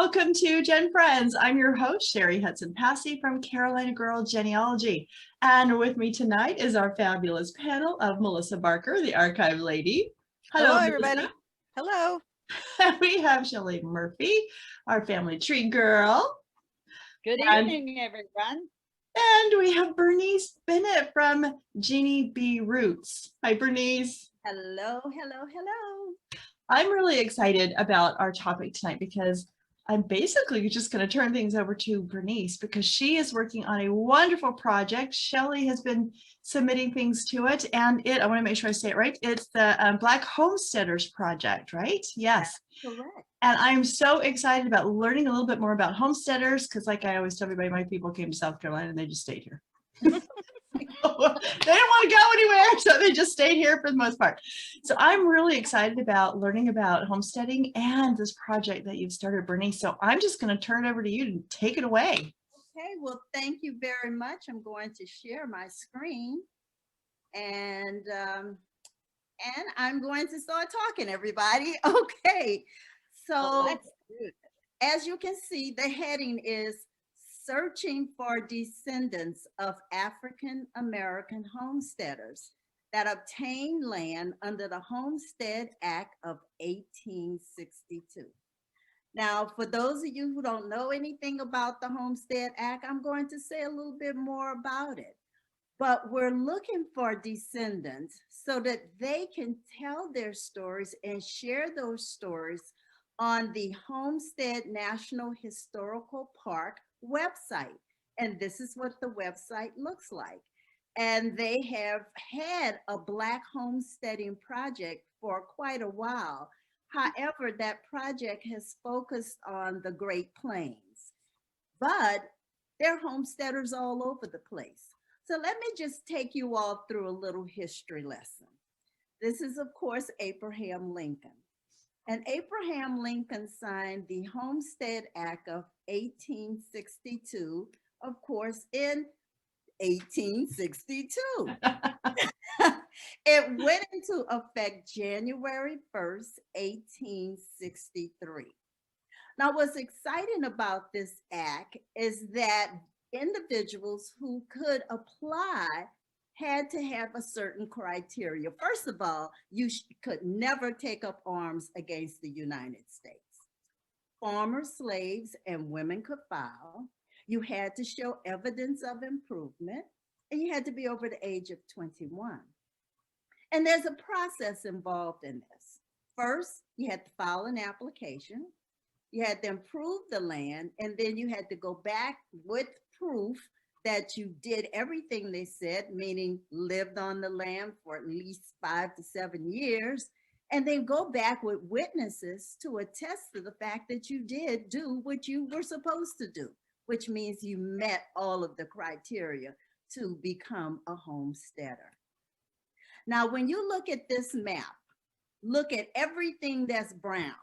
welcome to GenFriends. I'm your host, Cheri Hudson Passey from Carolina Girl Genealogy. And with me tonight is our fabulous panel of Melissa Barker, the archive lady. Hello, everybody. Hello. We have Shelley Murphy, our family tree girl. Good evening, everyone. And we have Bernice Bennett from Genealogists. Hi, Bernice. Hello, hello, hello. I'm really excited about our topic tonight because I'm basically just going to turn things over to Bernice because she is working on a wonderful project. Shelley has been submitting things to it, and I want to make sure I say it right. It's the Black Homesteaders project, right? Yes. That's correct. And I'm so excited about learning a little bit more about homesteaders because, like I always tell everybody, my people came to South Carolina and they just stayed here. They didn't want to go anywhere, so they just stayed here for the most part. So I'm really excited about learning about homesteading and this project that you've started, Bernice. So I'm just going to turn it over to you to take it away. Okay, well, thank you very much. I'm going to share my screen, and I'm going to start talking, everybody. Okay, so as you can see, the heading is Searching for Descendants of African American Homesteaders that Obtained Land under the Homestead Act of 1862. Now, for those of you who don't know anything about the Homestead Act, I'm going to say a little bit more about it. But we're looking for descendants so that they can tell their stories and share those stories on the Homestead National Historical Park website. And this is what the website looks like. And they have had a Black homesteading project for quite a while. However, that project has focused on the Great Plains, but there are homesteaders all over the place. So let me just take you all through a little history lesson. This is, of course, Abraham Lincoln. And Abraham Lincoln signed the Homestead Act of 1862, of course, in 1862. It went into effect January 1st, 1863. Now, what's exciting about this act is that individuals who could apply had to have a certain criteria. First of all, you could never take up arms against the United States. Former slaves and women could file. You had to show evidence of improvement, and you had to be over the age of 21. And there's a process involved in this. First, you had to file an application. You had to improve the land, and then you had to go back with proof that you did everything they said, meaning lived on the land for at least 5 to 7 years, and then go back with witnesses to attest to the fact that you did do what you were supposed to do, which means you met all of the criteria to become a homesteader. Now, when you look at this map, look at everything that's brown,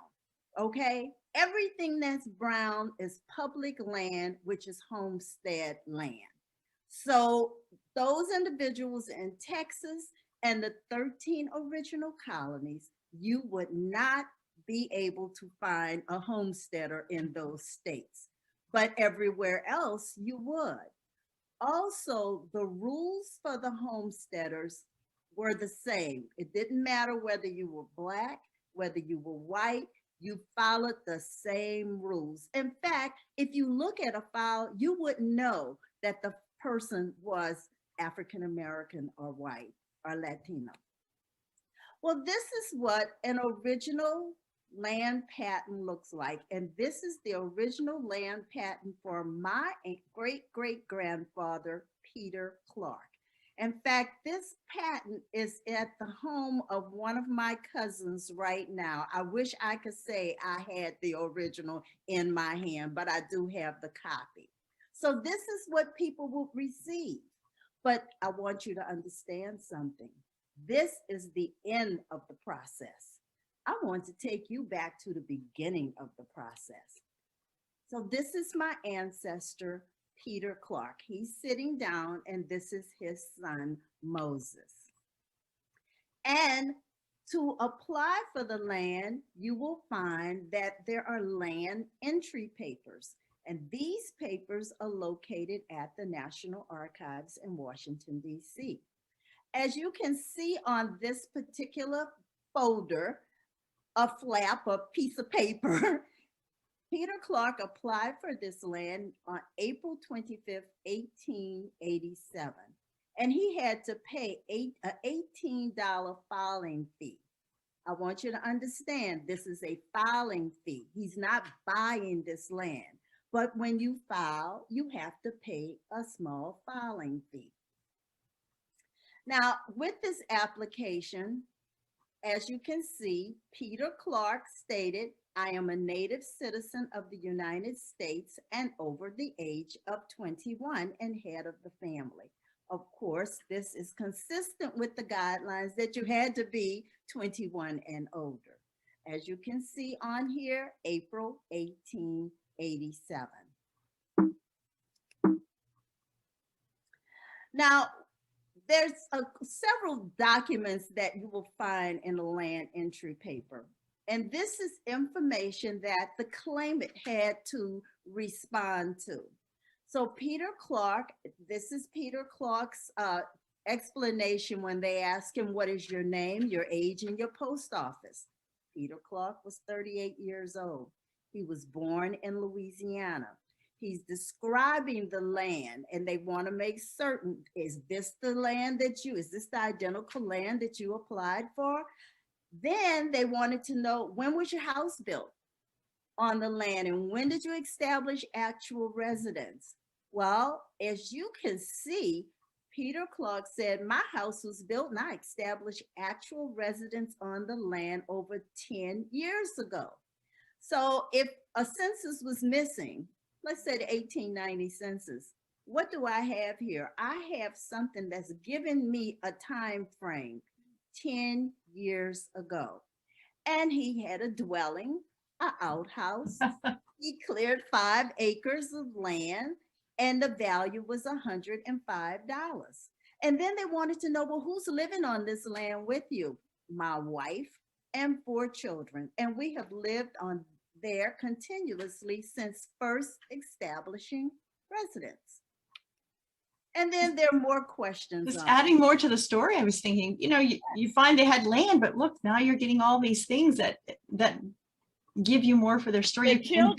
okay? Everything that's brown is public land, which is homestead land. So those individuals in Texas and the 13 original colonies, you would not be able to find a homesteader in those states, but everywhere else you would. Also, the rules for the homesteaders were the same. It didn't matter whether you were Black, whether you were white, you followed the same rules. In fact, if you look at a file, you wouldn't know that the person was African American or white or Latino. Well, this is what an original land patent looks like. And this is the original land patent for my great-great-grandfather, Peter Clark. In fact, this patent is at the home of one of my cousins right now. I wish I could say I had the original in my hand, but I do have the copy. So this is what people will receive. But I want you to understand something. This is the end of the process. I want to take you back to the beginning of the process. So this is my ancestor, Peter Clark. He's sitting down, and this is his son, Moses. And To apply for the land, you will find that there are land entry papers, and these papers are located at the National Archives in Washington, D.C. As you can see on this particular folder, a flap, a piece of paper, Peter Clark applied for this land on April 25th, 1887, and he had to pay an $18 filing fee. I want you to understand this is a filing fee. He's not buying this land, but when you file, you have to pay a small filing fee. Now, with this application, as you can see, Peter Clark stated, "I am a native citizen of the United States and over the age of 21 and head of the family." Of course, this is consistent with the guidelines that you had to be 21 and older. As you can see on here, April 1887. Now, there's several documents that you will find in the land entry paper. And this is information that the claimant had to respond to. So Peter Clark, this is Peter Clark's explanation when they ask him, what is your name, your age, and your post office? Peter Clark was 38 years old. He was born in Louisiana. He's describing the land, and they want to make certain, is this the land that is this the identical land that you applied for? Then they wanted to know, when was your house built on the land, and when did you establish actual residence? Well, as you can see, Peter Clark said, my house was built and I established actual residence on the land over 10 years ago. So if a census was missing, let's say the 1890 census, what do I have here? I have something that's given me a time frame, 10 years ago. And he had a dwelling, an outhouse. He cleared 5 acres of land, and the value was $105. And then they wanted to know, well, who's living on this land with you? My wife and 4 children. And we have lived on there continuously since first establishing residence. And then there are more questions. Just adding more to the story, I was thinking, you know, you find they had land, but look, now you're getting all these things that give you more for their story. You can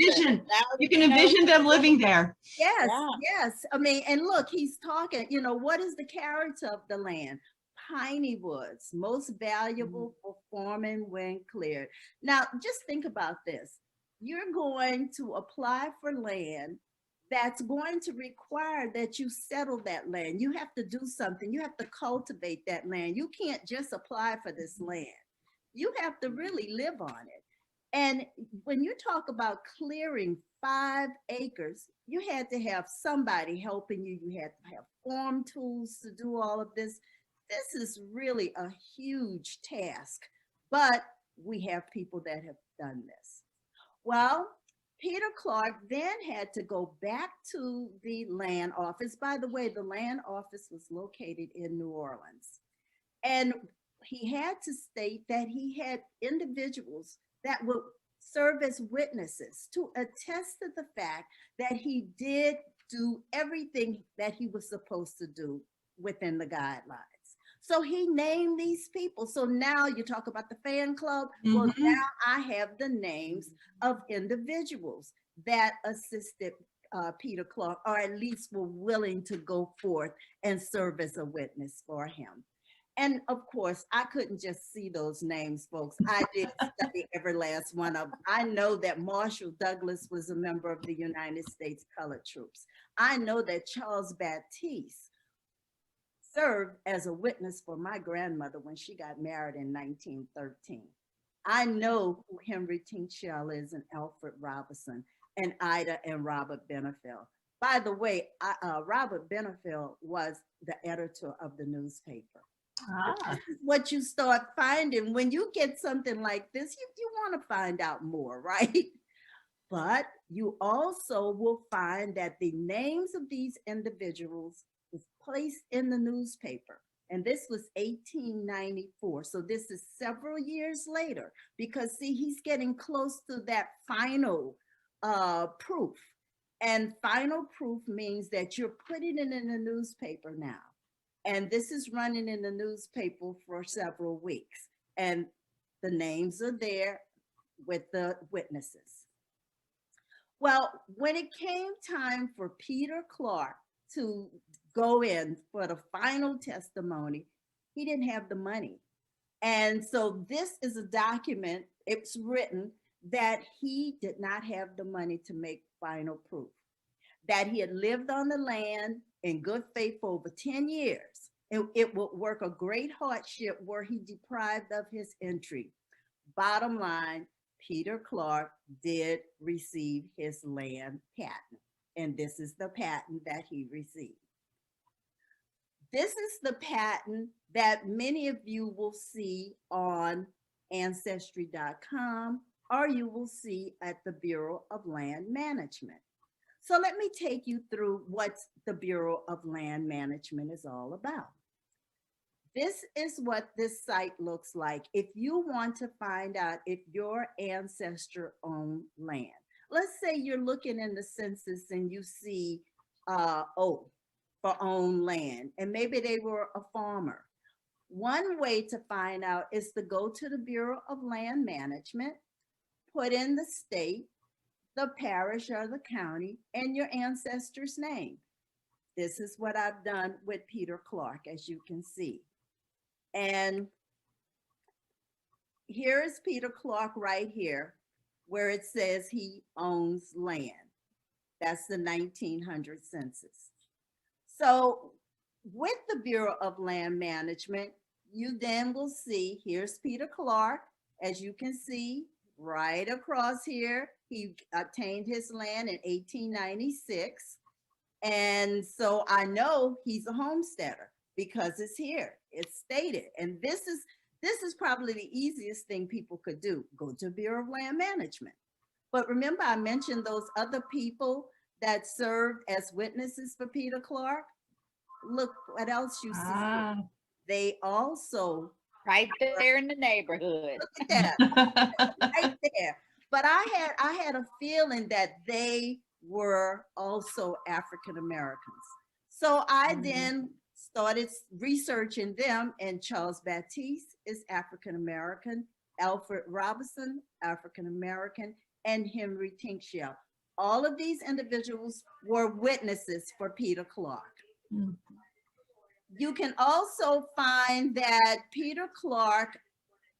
envision them living there. Yes, yes. I mean, and look, he's talking, you know, what is the character of the land? Piney woods, most valuable for farming when cleared. Now, just think about this. You're going to apply for land that's going to require that you settle that land. You have to do something. You have to cultivate that land. You can't just apply for this land. You have to really live on it. And when you talk about clearing 5 acres, you had to have somebody helping you. You had to have farm tools to do all of this. This is really a huge task, but we have people that have done this. Well, Peter Clark then had to go back to the land office. By the way, the land office was located in New Orleans. And he had to state that he had individuals that would serve as witnesses to attest to the fact that he did do everything that he was supposed to do within the guidelines. So he named these people. So now you talk about the fan club. Well, now I have the names of individuals that assisted Peter Clark, or at least were willing to go forth and serve as a witness for him. And of course, I couldn't just see those names, folks. I did study every last one of them. I know that Marshall Douglas was a member of the United States Colored Troops. I know that Charles Baptiste served as a witness for my grandmother when she got married in 1913. I know who Henry Tinkshell is, and Alfred Robinson, and Ida and Robert Benefield. By the way, Robert Benefield was the editor of the newspaper. This is what you start finding when you get something like this. You want to find out more, right? But you also will find that the names of these individuals is placed in the newspaper. And this was 1894. So this is several years later, because see, he's getting close to that final proof. And final proof means that you're putting it in the newspaper now. And this is running in the newspaper for several weeks. And the names are there with the witnesses. Well, when it came time for Peter Clark to go in for the final testimony, he didn't have the money. And so this is a document, it's written that he did not have the money to make final proof, that he had lived on the land in good faith for over 10 years. It would work a great hardship were he deprived of his entry. Bottom line, Peter Clark did receive his land patent, and this is the patent that he received. This is the patent that many of you will see on Ancestry.com, or you will see at the Bureau of Land Management. So let me take you through what the Bureau of Land Management is all about. This is what this site looks like if you want to find out if your ancestor owned land. Let's say you're looking in the census and you see O for owned land, and maybe they were a farmer. One way to find out is to go to the Bureau of Land Management, put in the state, the parish or the county, and your ancestor's name. This is what I've done with Peter Clark, as you can see. And here is Peter Clark right here, where it says he owns land. That's the 1900 census. So with the Bureau of Land Management, you then will see, here's Peter Clark. As you can see, right across here, he obtained his land in 1896. And so I know he's a homesteader because it's here, it's stated. And this is probably the easiest thing people could do, go to Bureau of Land Management. But remember, I mentioned those other people that served as witnesses for Peter Clark. Look what else you see here. They also Right there in the neighborhood. look at that, right there. But I had a feeling that they were also African Americans. So I then started researching them, and Charles Baptiste is African American, Alfred Robinson, African American, and Henry Tinkshell. All of these individuals were witnesses for Peter Clark. You can also find that Peter Clark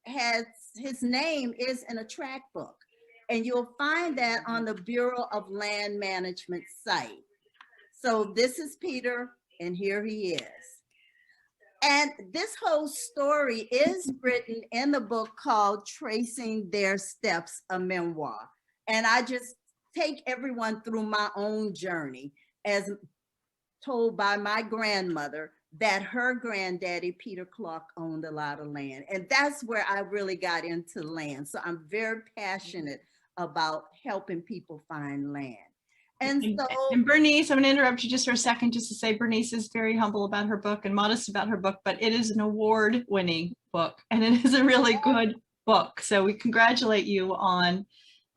has, his name is in a tract book, and you'll find that on the Bureau of Land Management site. So this is Peter, and here he is. And this whole story is written in the book called Tracing Their Steps, a Memoir. And I just take everyone through my own journey as told by my grandmother that her granddaddy, Peter Clark, owned a lot of land. And that's where I really got into land. So I'm very passionate about helping people find land. And Bernice, I'm going to interrupt you just for a second, just to say Bernice is very humble about her book and modest about her book, but it is an award-winning book, and it is a really good book. So we congratulate you on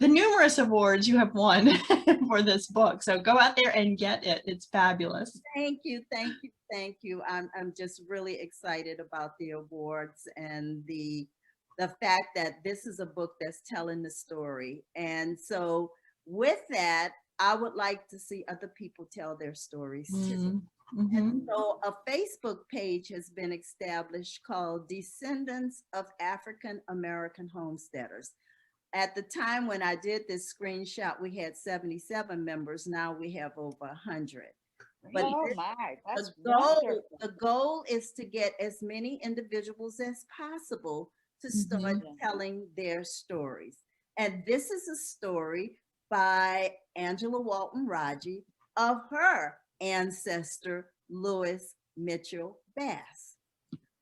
the numerous awards you have won for this book. So go out there and get it. It's fabulous. Thank you, thank you, thank you. I'm just really excited about the awards and the fact that this is a book that's telling the story. And so with that, I would like to see other people tell their stories too. And so a Facebook page has been established called Descendants of African American Homesteaders. At the time when I did this screenshot, we had 77 members. Now we have over 100. But the goal is to get as many individuals as possible to start telling their stories. And this is a story by Angela Walton Raji of her ancestor, Louis Mitchell Bass.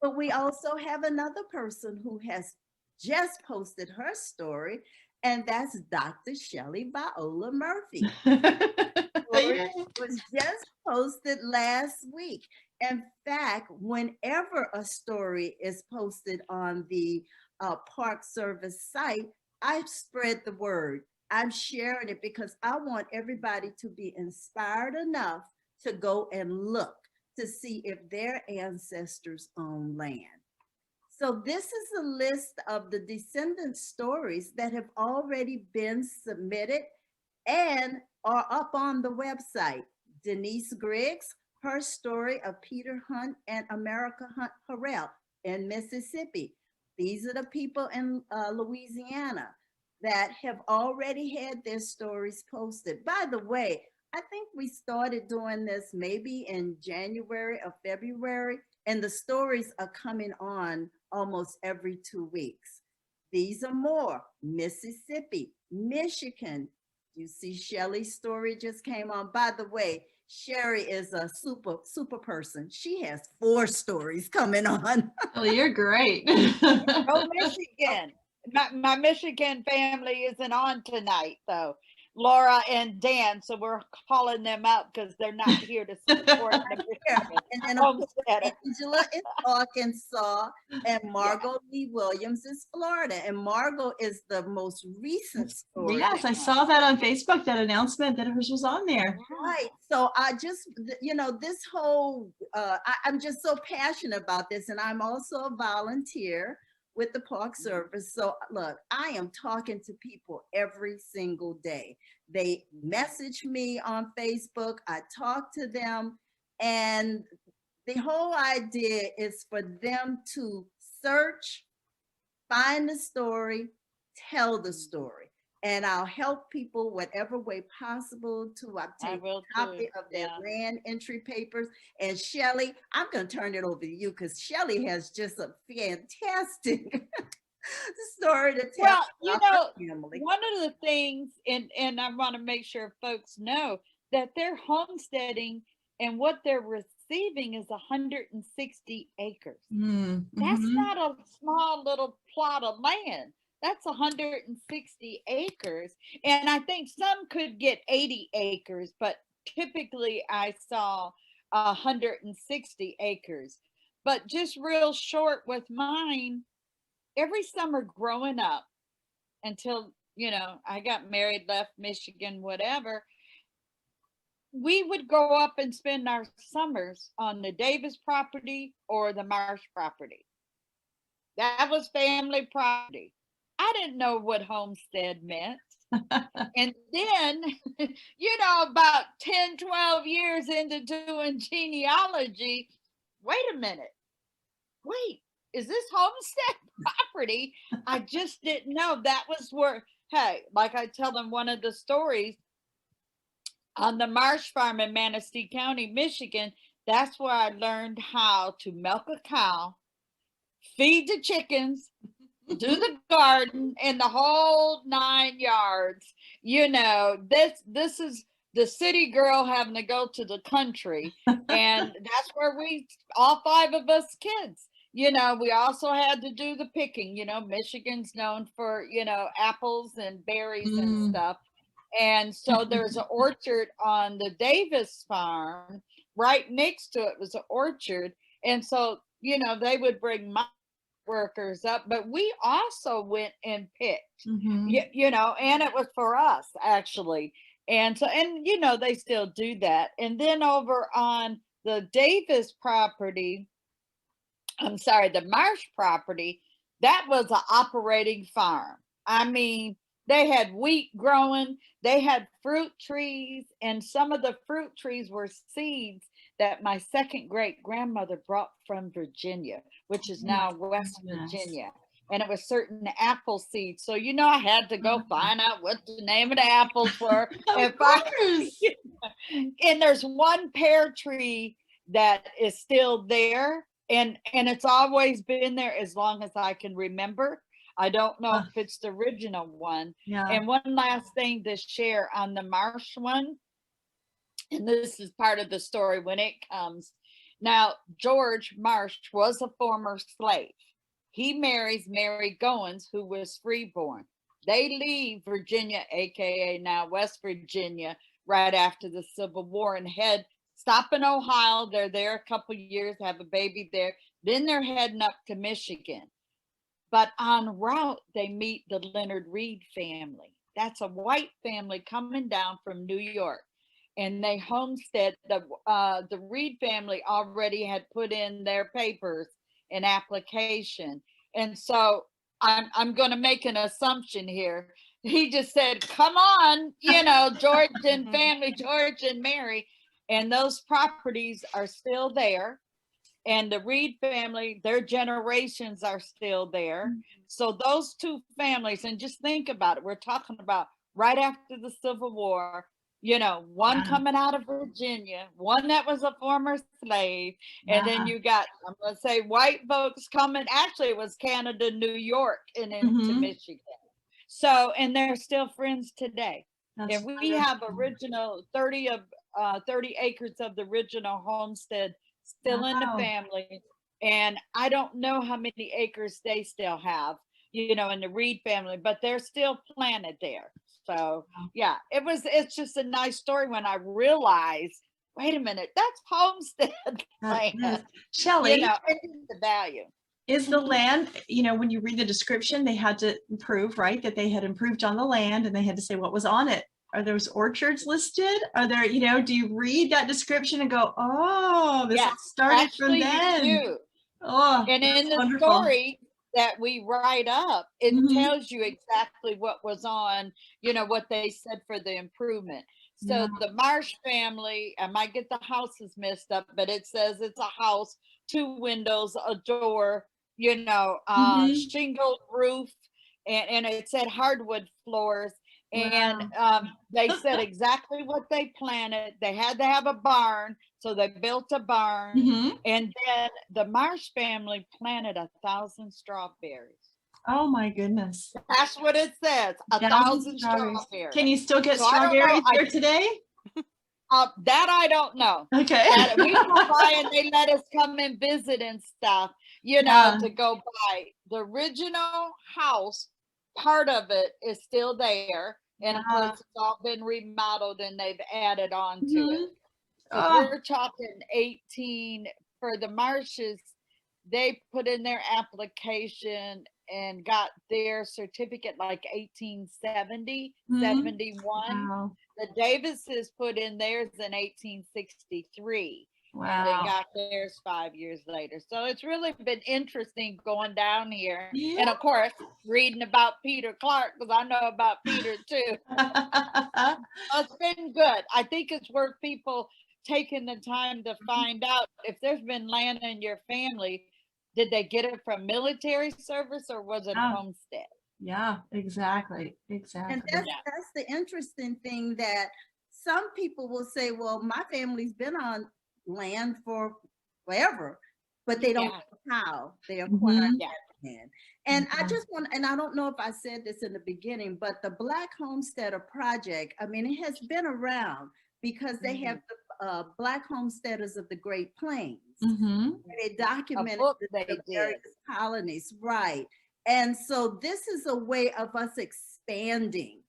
But we also have another person who has just posted her story, and that's Dr. Shelley Viola Murphy. It was just posted last week. In fact, whenever a story is posted on the Park Service site, I spread the word. I'm sharing it because I want everybody to be inspired enough to go and look to see if their ancestors own land. So this is a list of the descendant stories that have already been submitted and are up on the website. Denise Griggs, her story of Peter Hunt and America Hunt Harrell in Mississippi. These are the people in Louisiana that have already had their stories posted. By the way, I think we started doing this maybe in January or February, and the stories are coming on almost every 2 weeks. These are more. Mississippi, Michigan. You see Shelley's story just came on. By the way, Cheri is a super person. She has 4 stories coming on. Oh, you're great. Go Michigan. My Michigan family isn't on tonight, though. Laura and Dan, so we're calling them out because they're not here to support the Michigan And then Homesteader. Angela is Arkansas, and Margot Lee Williams is Florida. And Margot is the most recent story. Yes, I saw that on Facebook, that announcement that hers was on there. Right. So I just, this whole, I'm just so passionate about this. And I'm also a volunteer with the Park Service. So look, I am talking to people every single day. They message me on Facebook, I talk to them, and the whole idea is for them to search, find the story, tell the story. And I'll help people whatever way possible to obtain a copy of their land entry papers. And Shelley, I'm going to turn it over to you because Shelley has just a fantastic story to tell. Well, one of the things, and I want to make sure folks know that they're homesteading and what they're receiving is 160 acres. That's not a small little plot of land. That's 160 acres. And I think some could get 80 acres, but typically I saw 160 acres. But just real short with mine, every summer growing up until, I got married, left Michigan, whatever, we would go up and spend our summers on the Davis property or the Marsh property. That was family property. I didn't know what homestead meant. And then, about 10, 12 years into doing genealogy, wait a minute. Wait, is this homestead property? I just didn't know. That was where, hey, like I tell them one of the stories on the Marsh Farm in Manistee County, Michigan, that's where I learned how to milk a cow, feed the chickens, do the garden, and the whole 9 yards. This is the city girl having to go to the country. And that's where all 5 of us kids, we also had to do the picking. Michigan's known for, apples and berries and stuff. And so there's an orchard on the Davis farm. Right next to it was an orchard. And so, they would bring my workers up, but we also went and picked, and it was for us actually. And so, they still do that. And then over on the Davis property, the Marsh property, that was an operating farm. I mean, they had wheat growing, they had fruit trees, and some of the fruit trees were seeds that my second great grandmother brought from Virginia, which is now West Virginia. And it was certain apple seeds. So, I had to go find out what the name of the apples were. And there's one pear tree that is still there. And it's always been there as long as I can remember. I don't know if it's the original one. Yeah. And one last thing to share on the Marsh one. And this is part of the story when it comes. Now, George Marsh was a former slave. He marries Mary Goins, who was freeborn. They leave Virginia, aka now West Virginia, right after the Civil War and head stop in Ohio. They're there a couple years, have a baby there. Then they're heading up to Michigan. But en route, they meet the Leonard Reed family. That's a white family coming down from New York. And they homestead. The Reed family already had put in their papers and application. And so I'm going to make an assumption here. He just said, come on, George and family, George and Mary. And those properties are still there. And the Reed family, their generations are still there. So those two families, and just think about it, we're talking about right after the Civil War, one coming out of Virginia, one that was a former slave, and then you got, I'm going to say, white folks coming, actually it was Canada, New York, and into Michigan. So, and they're still friends today. And we have original 30 acres of the original homestead still in the family. And I don't know how many acres they still have, in the Reed family, but they're still planted there. So yeah, it's just a nice story when I realized, wait a minute, that's homestead land. Shelley, it's the value. Is the land, when you read the description, they had to prove, right, that they had improved on the land, and they had to say what was on it. Are those orchards listed? Are there, do you read that description and go, oh, this all started from then? You do. Oh, and in the story that we write up, it tells you exactly what was on, what they said for the improvement. So the Marsh family, I might get the houses messed up, but it says it's a house, 2 windows, a door, shingled roof, and it said hardwood floors. And they said exactly what they planted. They had to have a barn, so they built a barn. And then the Marsh family planted 1,000 strawberries. Oh my goodness. That's what it says, 1,000 strawberries. Can you still get strawberries here today? That I don't know. Okay. We go by and they let us come and visit and stuff, to go by. The original house, part of it is still there. And of course, it's all been remodeled and they've added on to it. So we're talking 18 for the Marshes. They put in their application and got their certificate like 1870, 71. Wow. The Davises put in theirs in 1863. Wow. They got theirs 5 years later. So it's really been interesting going down here. Yeah. And of course, reading about Peter Clark, because I know about Peter too. It's been good. I think it's worth people taking the time to find out if there's been land in your family. Did they get it from military service or was it homestead? Yeah, exactly. And that's the interesting thing, that some people will say, well, my family's been on land for forever, but they don't know how they acquired that land. And I just want, and I don't know if I said this in the beginning, but the Black Homesteader project, I mean, it has been around because they have the Black Homesteaders of the Great Plains. They documented the various colonies, right? And so this is a way of us expanding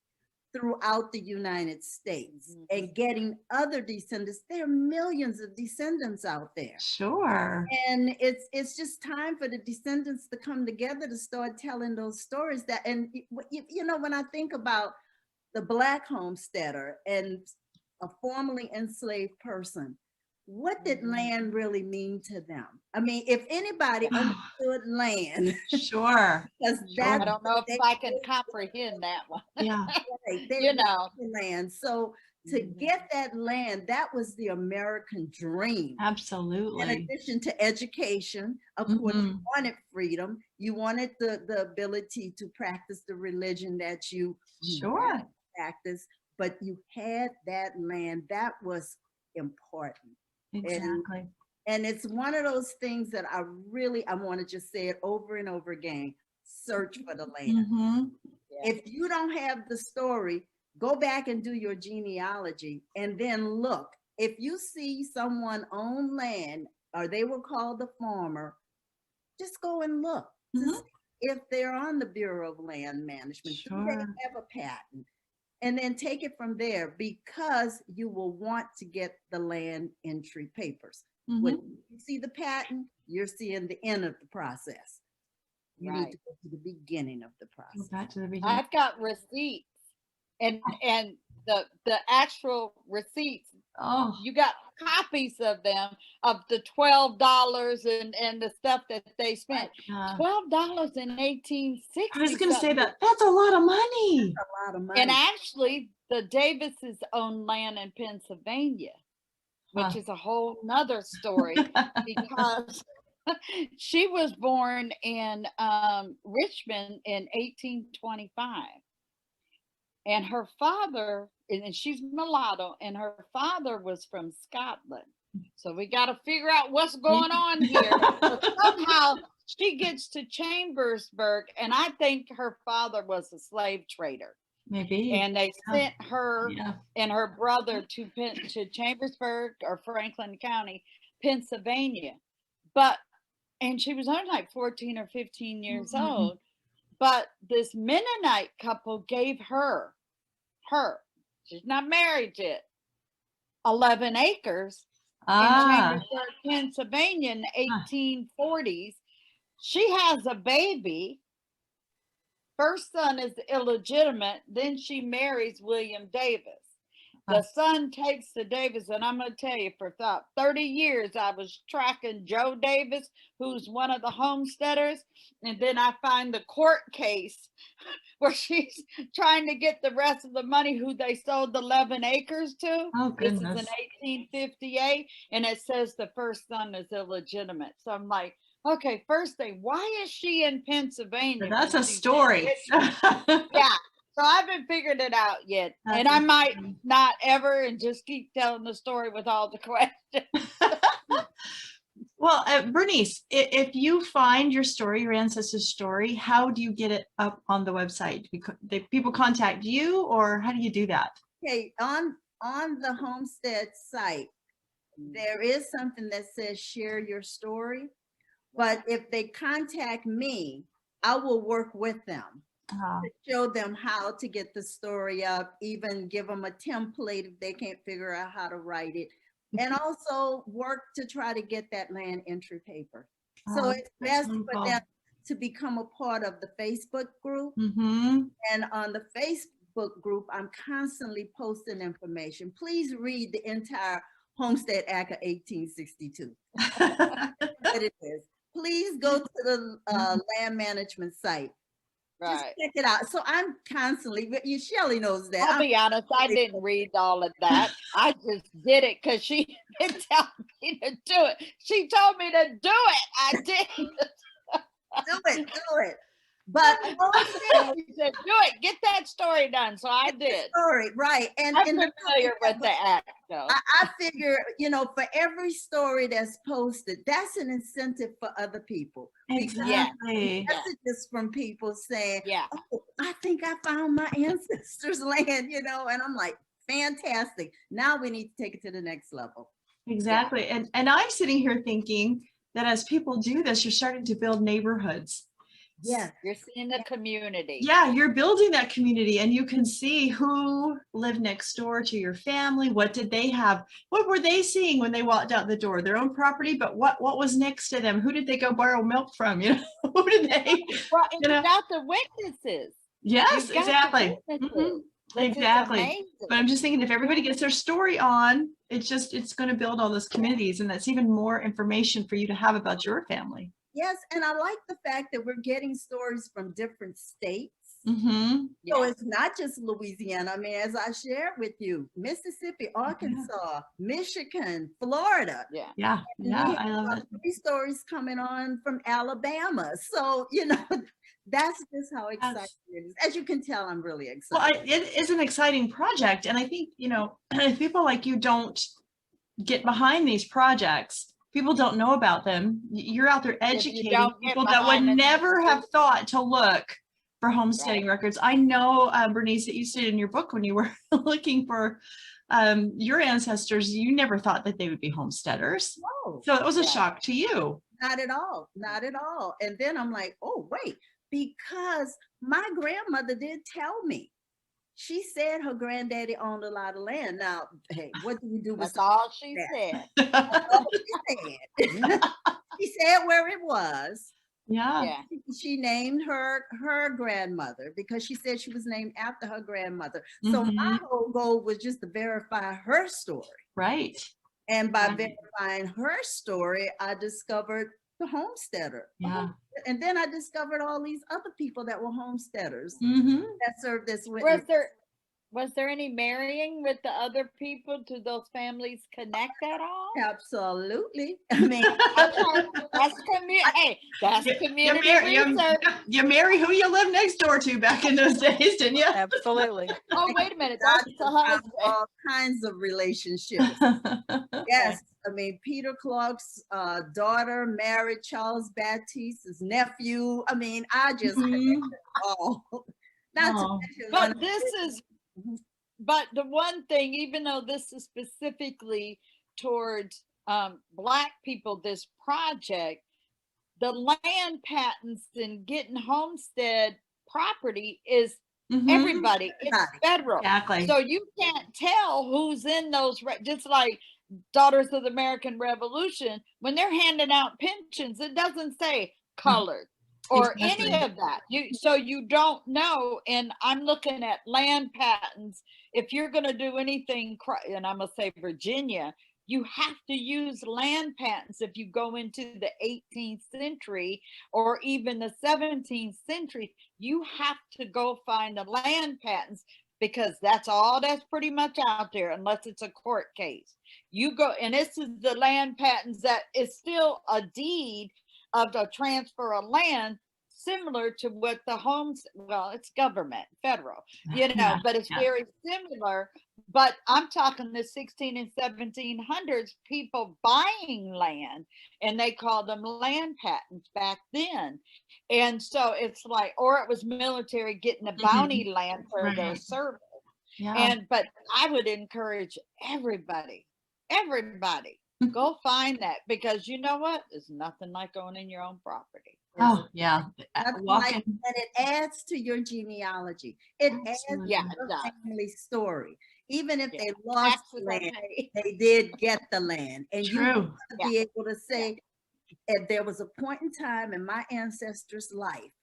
throughout the United States and getting other descendants. There are millions of descendants out there. Sure. And it's just time for the descendants to come together to start telling those stories. That, and when I think about the Black homesteader and a formerly enslaved person, what did land really mean to them? I mean, if anybody understood land. Sure. I don't know if I can comprehend that one. Yeah. Land. So to get that land, that was the American dream. Absolutely. In addition to education, of course, you wanted freedom. You wanted the ability to practice the religion that you practice, but you had that land. That was important. Exactly. And it's one of those things that I want to just say it over and over again. Search for the land. If you don't have the story, go back and do your genealogy and then look. If you see someone own land or they were called the farmer, just go and look to see if they're on the Bureau of Land Management. Do they have a patent? and then take it from there, because you will want to get the land entry papers. When you see the patent, you're seeing the end of the process. You need to go to the beginning of the process. Back to the beginning. I've got receipts, and the actual receipts. Oh, You got copies of them, of the $12 and the stuff that they spent. $12 in 1860. I was going to say that's a lot of money. That's a lot of money. And actually, the Davises own land in Pennsylvania, which is a whole nother story, because she was born in Richmond in 1825. And her father, and she's mulatto, and her father was from Scotland. So we got to figure out what's going on here. But somehow she gets to Chambersburg, and I think her father was a slave trader. Maybe. And they sent her and her brother to Chambersburg or Franklin County, Pennsylvania. And she was only like 14 or 15 years old. But this Mennonite couple gave her, she's not married yet, 11 acres in Chambersburg, Pennsylvania in the 1840s. She has a baby. First son is illegitimate. Then she marries William Davis. The son takes the Davis, and I'm going to tell you, for 30 years, I was tracking Joe Davis, who's one of the homesteaders, and then I find the court case where she's trying to get the rest of the money who they sold the 11 acres to. Oh, goodness. This is in 1858, and it says the first son is illegitimate. So I'm like, okay, first thing, why is she in Pennsylvania? That's a story. Yeah. So I haven't figured it out yet. And I might not ever, and just keep telling the story with all the questions. Well, Bernice, if you find your story, your ancestor's story, how do you get it up on the website? People contact you, or how do you do that? Okay, on the Homestead site, there is something that says share your story. But if they contact me, I will work with them. To show them how to get the story up, even give them a template if they can't figure out how to write it, and also work to try to get that land entry paper. So it's best for them to become a part of the Facebook group. And on the Facebook group, I'm constantly posting information. Please read the entire Homestead Act of 1862. What it is. Please go to the land management site. Just check it out. So I'm constantly, Shelley knows that. I'll be honest, I didn't read all of that. I just did it because she didn't tell me to do it. She told me to do it. I did. Do it. But she said, do it. Get that story done. So I did. Story, right. And I'm familiar with the act, though. I figure, for every story that's posted, that's an incentive for other people. Exactly. Messages from people saying, oh, I think I found my ancestors' land, and I'm like, fantastic. Now we need to take it to the next level. Exactly. And I'm sitting here thinking that as people do this, you're starting to build neighborhoods. Yeah, you're seeing the community. Yeah, you're building that community, and you can see who lived next door to your family. What did they have? What were they seeing when they walked out the door? Their own property, but what was next to them? Who did they go borrow milk from? Who did they? Well, and you got the witnesses. Yes, exactly. Exactly. But I'm just thinking, if everybody gets their story on, it's going to build all those communities, and that's even more information for you to have about your family. Yes, and I like the fact that we're getting stories from different states. So it's not just Louisiana. I mean, as I shared with you, Mississippi, Arkansas, Michigan, Florida. I love it. 3 stories coming on from Alabama. So, that's just how exciting it is. As you can tell, I'm really excited. Well, it is an exciting project. And I think, if people like you don't get behind these projects, people don't know about them. You're out there educating people that would never have thought to look for homesteading records. I know, Bernice, that you stated in your book when you were looking for your ancestors, you never thought that they would be homesteaders. No. So it was a shock to you. Not at all. Not at all. And then I'm like, oh, wait, because my grandmother did tell me. she said her granddaddy owned a lot of land. Now, hey, what do we do with That's all she that? said. That's all she said. She said where it was. Yeah. Yeah. She named her grandmother because she said she was named after her grandmother. So my whole goal was just to verify her story. Right. And by verifying her story, I discovered the homesteader. Yeah. And then I discovered all these other people that were homesteaders Mm-hmm. that served as witnesses. Was there any marrying with the other people? Do those families connect at all? Absolutely. I mean, that's community. That's community research. You marry who you live next door to back in those days, didn't you? Absolutely. Oh, wait a minute. That's the husband. all kinds of relationships. Yes. I mean, Peter Clark's daughter married Charles Baptiste's nephew. I mean, I just all. Not to mention but this is, but the one thing, even though this is specifically towards Black people, this project, the land patents and getting homestead property is everybody. It's federal. Exactly. So you can't tell who's in those, just like Daughters of the American Revolution, when they're handing out pensions, it doesn't say colored or any of that. So you don't know. And I'm looking at land patents. If you're going to do anything, and I'm going to say Virginia, you have to use land patents if you go into the 18th century or even the 17th century. You have to go find the land patents because that's all that's pretty much out there unless it's a court case. You go, and this is the land patents that is still a deed of the transfer of land, similar to what the well, it's government, federal, but it's very similar. But I'm talking the 16 and 1700s, people buying land, and they called them land patents back then. And so it's like, or it was military getting a bounty land for their service. But I would encourage everybody, go find that, because you know what? There's nothing like owning your own property. Oh yeah. And it adds to your genealogy. It adds to your family story. Even if they lost land, they did get the land. And you have to be able to say, if there was a point in time in my ancestor's life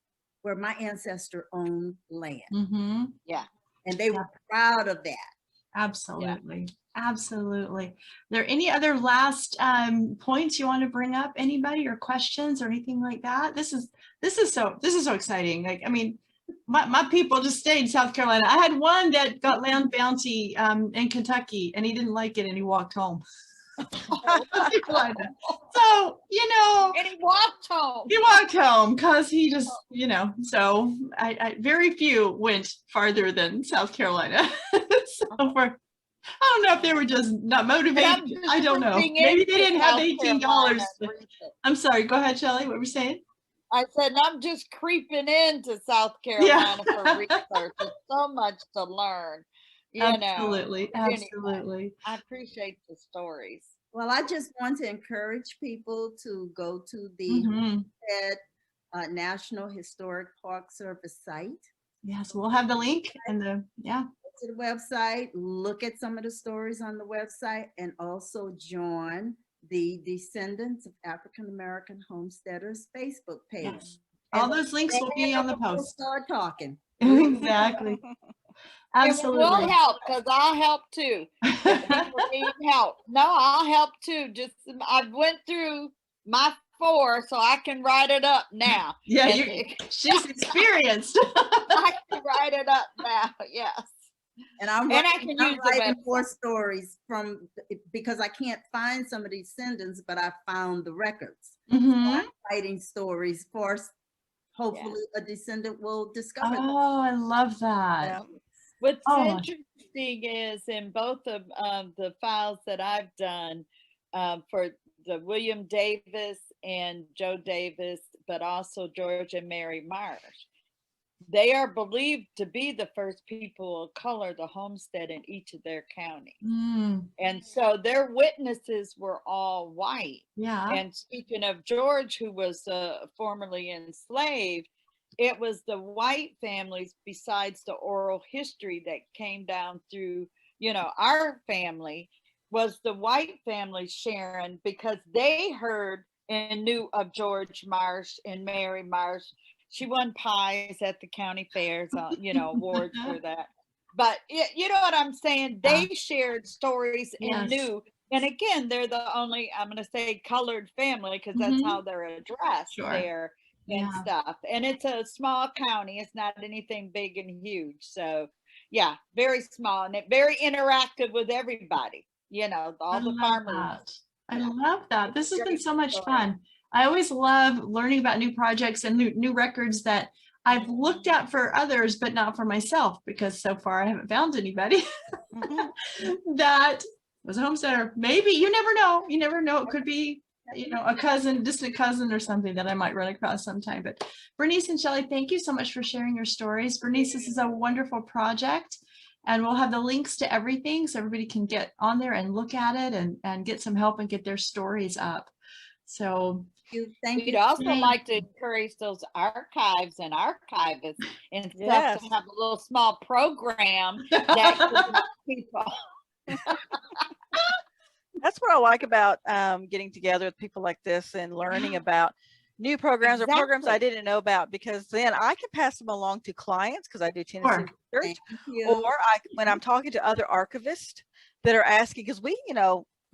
where my ancestor owned land. And they were proud of that. Absolutely. Absolutely. Are there any other last points you want to bring up? Anybody, or questions or anything like that? This is so exciting. Like, I mean, my people just stayed in South Carolina. I had one that got land bounty in Kentucky, and he didn't like it, and he walked home. So, and he walked home. He walked home because he just, so I very few went farther than South Carolina. So I don't know if they were just not motivated. I don't know. Maybe they didn't have $18. I'm sorry. Go ahead, Shelley. What were you saying? I said, I'm just creeping into South Carolina for research. There's so much to learn. Absolutely. Anyway, I appreciate the stories. Well, I just want to encourage people to go to the National Historic Park Service site. Yes, we'll have the link and to the website, look at some of the stories on the website, and also join the Descendants of African American Homesteaders Facebook page. Yes. All those links will be on the post. Start talking. Exactly. Absolutely. It will help, because I'll help too. If people need help. No, I'll help too. Just I went through my 4, so I can write it up now. Yeah, she's experienced. I can write it up now. Yes. And I'm writing more stories because I can't find some of these descendants, but I found the records. So I'm writing stories for, hopefully a descendant will discover them. Oh, I love that. What's interesting is in both of the files that I've done for the William Davis and Joe Davis, but also George and Mary Marsh, they are believed to be the first people of color to homestead in each of their counties. And so their witnesses were all white. And speaking of George, who was formerly enslaved, it was the white families, besides the oral history that came down through, our family, was the white family sharing, because they heard and knew of George Marsh and Mary Marsh. She won pies at the county fairs, awards for that. But you know what I'm saying? They shared stories and knew. And again, they're the only, I'm going to say, colored family, because that's how they're addressed there and stuff. And it's a small county. It's not anything big and huge. So yeah, very small and very interactive with everybody, all the farmers. I love that. This has been so much fun. I always love learning about new projects and new records that I've looked at for others, but not for myself, because so far I haven't found anybody that was a homesteader. Maybe, you never know. You never know. It could be, a cousin, distant cousin or something that I might run across sometime. But Bernice and Shelley, thank you so much for sharing your stories. Bernice, this is a wonderful project. And we'll have the links to everything so everybody can get on there and look at it and get some help and get their stories up. So we'd also like to encourage those archives and archivists and stuff to have a little small program that could help people. That's what I like about getting together with people like this and learning about new programs or programs I didn't know about, because then I can pass them along to clients, because I do Tennessee research, or when I'm talking to other archivists that are asking, because we,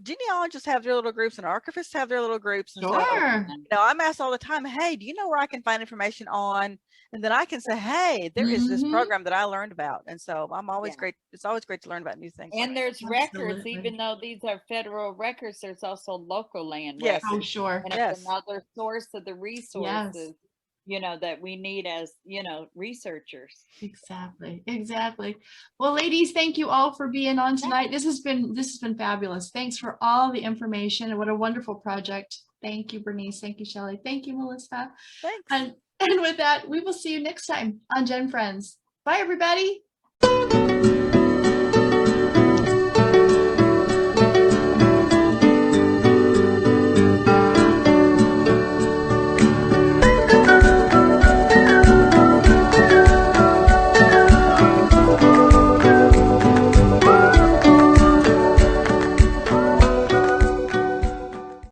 genealogists have their little groups and archivists have their little groups. And so, I'm asked all the time, hey, do you know where I can find information on? And then I can say, hey, there is this program that I learned about. And so I'm always great. It's always great to learn about new things. And there's records, even though these are federal records, there's also local land records. Oh, sure. And it's another source of the resources, that we need as, researchers. Exactly. Well, ladies, thank you all for being on tonight. This has been fabulous. Thanks for all the information, and what a wonderful project. Thank you, Bernice. Thank you, Shelley. Thank you, Melissa. Thanks. And with that, we will see you next time on GenFriends. Bye, everybody.